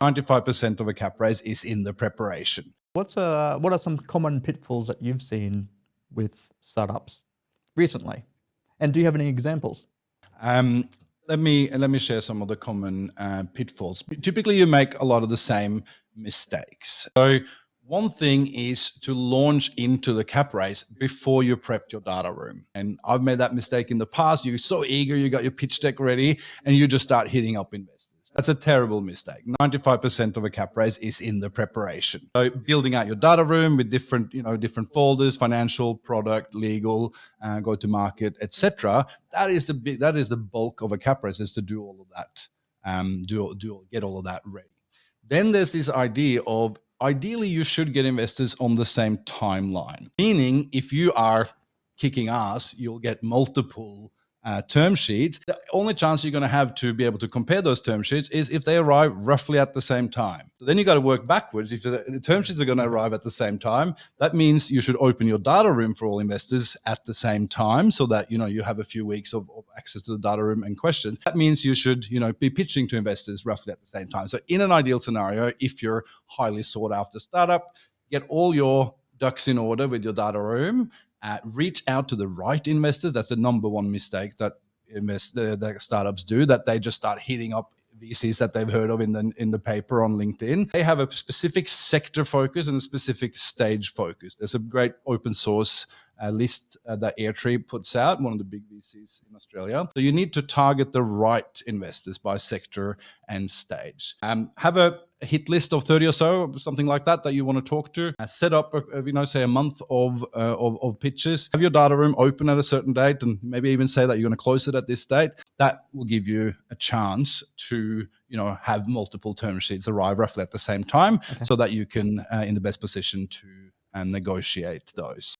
95% of a cap raise is in the preparation. What are some common pitfalls that you've seen with startups recently? And do you have any examples? Let me share some of the common pitfalls. Typically, you make a lot of the same mistakes. So one thing is to launch into the cap raise before you prepped your data room. And I've made that mistake in the past. You're so eager, you got your pitch deck ready, and you just start hitting up investors. That's a terrible mistake. 95% of a cap raise is in the preparation. So building out your data room with different folders, financial, product, legal, go to market, etc. That is the bulk of a cap raise, is to do all of that, get all of that ready. Then there's this idea of ideally you should get investors on the same timeline. Meaning, if you are kicking ass, you'll get multiple term sheets. The only chance you're going to have to be able to compare those term sheets is if they arrive roughly at the same time. So then you got to work backwards. If the term sheets are going to arrive at the same time, that means you should open your data room for all investors at the same time, so that you have a few weeks of access to the data room and questions. That means you should be pitching to investors roughly at the same time. So in an ideal scenario, if you're highly sought after startup, get all your ducks in order with your data room. Reach out to the right investors. That's the number one mistake that the startups do, that they just start hitting up VCs that they've heard of in the paper on LinkedIn. They have a specific sector focus and a specific stage focus. There's a great open source list that Airtree puts out, one of the big VCs in Australia. So you need to target the right investors by sector and stage. Have a hit list of 30 or so, something like that you want to talk to. Set up, say a month of pitches. Have your data room open at a certain date, and maybe even say that you're going to close it at this date. That will give you a chance to have multiple term sheets arrive roughly at the same time, so that you can in the best position to negotiate those.